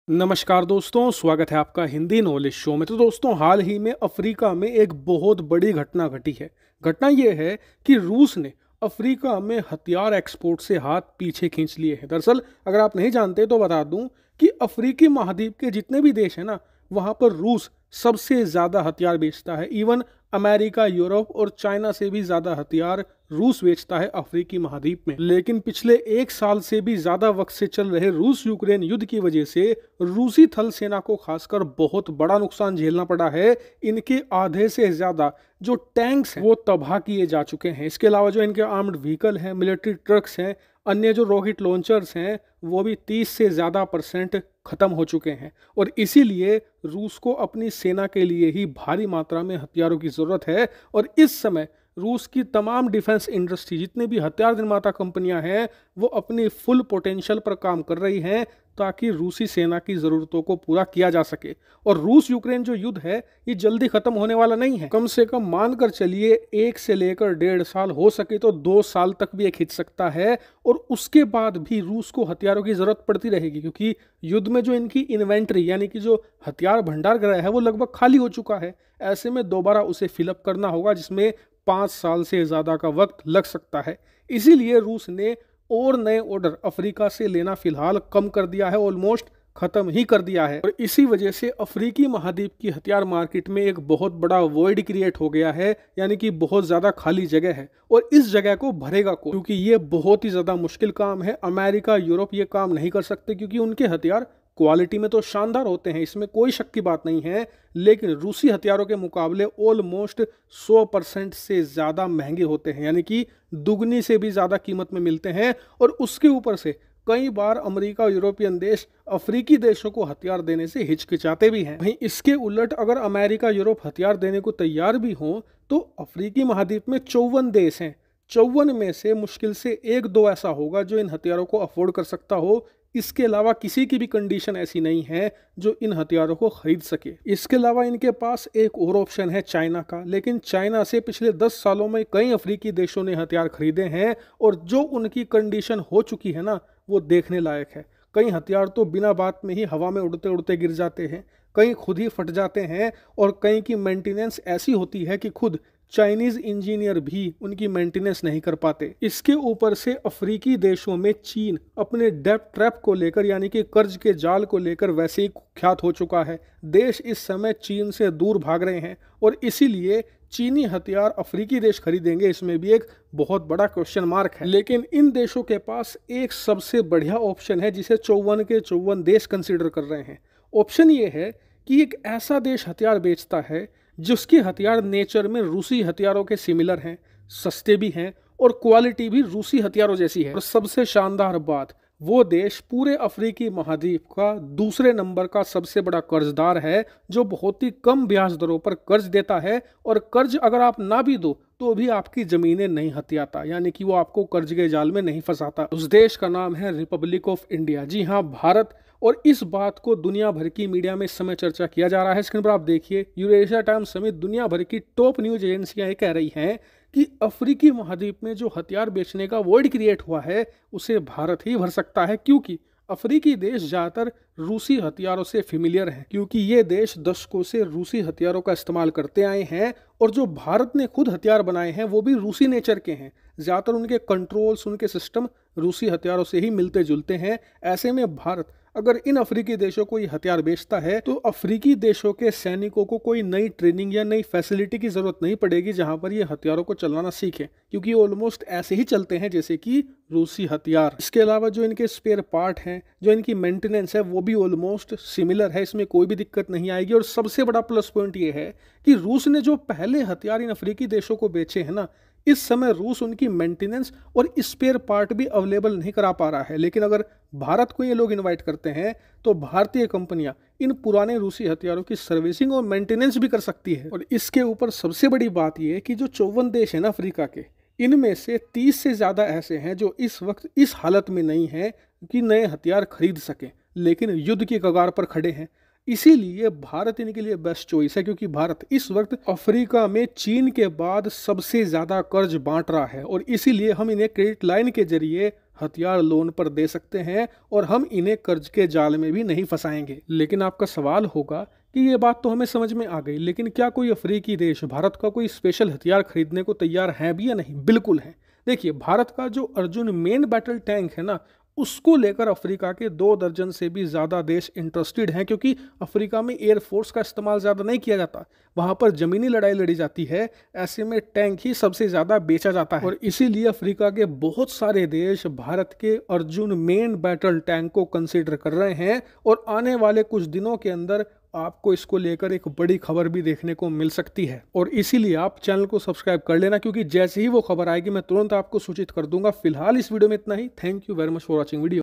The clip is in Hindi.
नमस्कार दोस्तों, स्वागत है आपका हिंदी नॉलेज शो में। तो दोस्तों, हाल ही में अफ्रीका में एक बहुत बड़ी घटना घटी है। घटना ये है कि रूस ने अफ्रीका में हथियार एक्सपोर्ट से हाथ पीछे खींच लिए हैं। दरअसल अगर आप नहीं जानते तो बता दूं कि अफ्रीकी महाद्वीप के जितने भी देश हैं ना, वहां पर रूस सबसे ज़्यादा हथियार बेचता है। इवन अमेरिका, यूरोप और चाइना से भी ज़्यादा हथियार रूस बेचता है अफ्रीकी महाद्वीप में। लेकिन पिछले एक साल से भी ज़्यादा वक्त से चल रहे रूस यूक्रेन युद्ध की वजह से रूसी थल सेना को खासकर बहुत बड़ा नुकसान झेलना पड़ा है। इनके आधे से ज़्यादा जो टैंक्स हैं वो तबाह किए जा चुके हैं। इसके अलावा जो इनके आर्म्ड व्हीकल हैं, मिलिट्री ट्रक्स हैं, अन्य जो रॉकेट लॉन्चर्स हैं, वो भी 30 से ज़्यादा % खत्म हो चुके हैं। और इसीलिए रूस को अपनी सेना के लिए ही भारी मात्रा में हथियारों की ज़रूरत है। और इस समय रूस की तमाम डिफेंस इंडस्ट्री, जितने भी हथियार निर्माता कंपनियां हैं, वो अपनी फुल पोटेंशियल पर काम कर रही हैं ताकि रूसी सेना की ज़रूरतों को पूरा किया जा सके। और रूस यूक्रेन जो युद्ध है ये जल्दी ख़त्म होने वाला नहीं है। कम से कम मानकर चलिए 1 से लेकर 1.5 साल, हो सके तो 2 साल तक भी ये खिंच सकता है। और उसके बाद भी रूस को हथियारों की ज़रूरत पड़ती रहेगी, क्योंकि युद्ध में जो इनकी इन्वेंट्री यानी कि जो हथियार भंडार गृह है वो लगभग खाली हो चुका है। ऐसे में दोबारा उसे फिलअप करना होगा, जिसमें 5 साल से ज़्यादा का वक्त लग सकता है। इसीलिए रूस ने और नए ऑर्डर अफ्रीका से लेना फिलहाल कम कर दिया है, ऑलमोस्ट खत्म ही कर दिया है। और इसी वजह से अफ्रीकी महाद्वीप की हथियार मार्केट में एक बहुत बड़ा वॉइड क्रिएट हो गया है, यानी कि बहुत ज़्यादा खाली जगह है। और इस जगह को भरेगा कौन? क्योंकि ये बहुत ही ज़्यादा मुश्किल काम है। अमेरिका, यूरोप ये काम नहीं कर सकते, क्योंकि उनके हथियार क्वालिटी में तो शानदार होते हैं, इसमें कोई शक की बात नहीं है। लेकिन रूसी हथियारों के मुकाबले ऑलमोस्ट 100% से ज़्यादा महंगे होते हैं, यानी कि दुगनी से भी ज़्यादा कीमत में मिलते हैं। और उसके ऊपर से कई बार अमेरिका और यूरोपियन देश अफ्रीकी देशों को हथियार देने से हिचकिचाते भी हैं। वहीं इसके उलट अगर अमेरिका, यूरोप हथियार देने को तैयार भी हों, तो अफ्रीकी महाद्वीप में 54 देश हैं। 54 में से मुश्किल से 1-2 ऐसा होगा जो इन हथियारों को अफोर्ड कर सकता हो। इसके अलावा किसी की भी कंडीशन ऐसी नहीं है जो इन हथियारों को खरीद सके। इसके अलावा इनके पास एक और ऑप्शन है चाइना का, लेकिन चाइना से पिछले 10 सालों में कई अफ्रीकी देशों ने हथियार खरीदे हैं, और जो उनकी कंडीशन हो चुकी है ना, वो देखने लायक है। कई हथियार तो बिना बात में ही हवा में उड़ते उड़ते गिर जाते हैं, कई खुद ही फट जाते हैं, और कई की मेंटेनेंस ऐसी होती है कि खुद चाइनीज इंजीनियर भी उनकी मेंटेनेंस नहीं कर पाते। इसके ऊपर से अफ्रीकी देशों में चीन अपने डेब्ट ट्रैप को लेकर, यानी कि कर्ज के जाल को लेकर वैसे ही कुख्यात हो चुका है। देश इस समय चीन से दूर भाग रहे हैं, और इसीलिए चीनी हथियार अफ्रीकी देश खरीदेंगे, इसमें भी एक बहुत बड़ा क्वेश्चन मार्क है। लेकिन इन देशों के पास एक सबसे बढ़िया ऑप्शन है, जिसे 54 के 54 देश कंसिडर कर रहे हैं। ऑप्शन ये है कि एक ऐसा देश हथियार बेचता है जिसके हथियार नेचर में रूसी हथियारों के सिमिलर हैं, सस्ते भी हैं, और क्वालिटी भी रूसी हथियारों जैसी है। और सबसे शानदार बात, वो देश पूरे अफ्रीकी महाद्वीप का दूसरे नंबर का सबसे बड़ा कर्जदार है, जो बहुत ही कम ब्याज दरों पर कर्ज देता है। और कर्ज अगर आप ना भी दो तो भी आपकी जमीनें नहीं हथियाता, यानी कि वो आपको कर्ज के जाल में नहीं फंसाता। उस देश का नाम है रिपब्लिक ऑफ इंडिया, जी हाँ, भारत। और इस बात को दुनिया भर की मीडिया में इस समय चर्चा किया जा रहा है। स्क्रीन पर आप देखिए, यूरेशिया टाइम्स समेत दुनिया भर की टॉप न्यूज एजेंसियां ये कह रही हैं कि अफ्रीकी महाद्वीप में जो हथियार बेचने का वॉइड क्रिएट हुआ है उसे भारत ही भर सकता है, क्योंकि अफ्रीकी देश ज़्यादातर रूसी हथियारों से फेमिलियर हैं, क्योंकि ये देश दशकों से रूसी हथियारों का इस्तेमाल करते आए हैं। और जो भारत ने खुद हथियार बनाए हैं वो भी रूसी नेचर के हैं। ज़्यादातर उनके कंट्रोल्स, उनके सिस्टम रूसी हथियारों से ही मिलते जुलते हैं। ऐसे में भारत अगर इन अफ्रीकी देशों को ये हथियार बेचता है तो अफ्रीकी देशों के सैनिकों को कोई नई ट्रेनिंग या नई फैसिलिटी की ज़रूरत नहीं पड़ेगी जहां पर ये हथियारों को चलाना सीखें, क्योंकि ऑलमोस्ट ऐसे ही चलते हैं जैसे कि रूसी हथियार। इसके अलावा जो इनके स्पेयर पार्ट हैं, जो इनकी मेंटेनेंस है, वो भी ऑलमोस्ट सिमिलर है, इसमें कोई भी दिक्कत नहीं आएगी। और सबसे बड़ा प्लस पॉइंट ये है कि रूस ने जो पहले हथियार इन अफ्रीकी देशों को बेचे हैं ना, इस समय रूस उनकी मेंटेनेंस और स्पेयर पार्ट भी अवेलेबल नहीं करा पा रहा है। लेकिन अगर भारत को ये लोग इनवाइट करते हैं तो भारतीय कंपनियां इन पुराने रूसी हथियारों की सर्विसिंग और मेंटेनेंस भी कर सकती है। और इसके ऊपर सबसे बड़ी बात यह है कि जो 54 देश हैं ना अफ्रीका के, इनमें से 30 से ज़्यादा ऐसे हैं जो इस वक्त इस हालत में नहीं हैं कि नए हथियार खरीद सकें, लेकिन युद्ध की कगार पर खड़े हैं। इसीलिए भारत इनके लिए बेस्ट चॉइस है, क्योंकि भारत इस वक्त अफ्रीका में चीन के बाद सबसे ज़्यादा कर्ज बांट रहा है। और इसीलिए हम इन्हें क्रेडिट लाइन के जरिए हथियार लोन पर दे सकते हैं और हम इन्हें कर्ज के जाल में भी नहीं फंसाएंगे। लेकिन आपका सवाल होगा कि ये बात तो हमें समझ में आ गई, लेकिन क्या कोई अफ्रीकी देश भारत का कोई स्पेशल हथियार खरीदने को तैयार है भी या नहीं? बिल्कुल है। देखिए, भारत का जो अर्जुन मेन बैटल टैंक है ना, उसको लेकर अफ्रीका के 2 दर्जन से भी ज़्यादा देश इंटरेस्टेड हैं, क्योंकि अफ्रीका में एयरफोर्स का इस्तेमाल ज़्यादा नहीं किया जाता, वहाँ पर ज़मीनी लड़ाई लड़ी जाती है। ऐसे में टैंक ही सबसे ज़्यादा बेचा जाता है और इसीलिए अफ्रीका के बहुत सारे देश भारत के अर्जुन मेन बैटल टैंक को कंसिडर कर रहे हैं। और आने वाले कुछ दिनों के अंदर आपको इसको लेकर एक बड़ी खबर भी देखने को मिल सकती है और इसीलिए आप चैनल को सब्सक्राइब कर लेना, क्योंकि जैसे ही वो खबर आएगी मैं तुरंत आपको सूचित कर दूंगा। फिलहाल इस वीडियो में इतना ही। Thank you very much for watching video.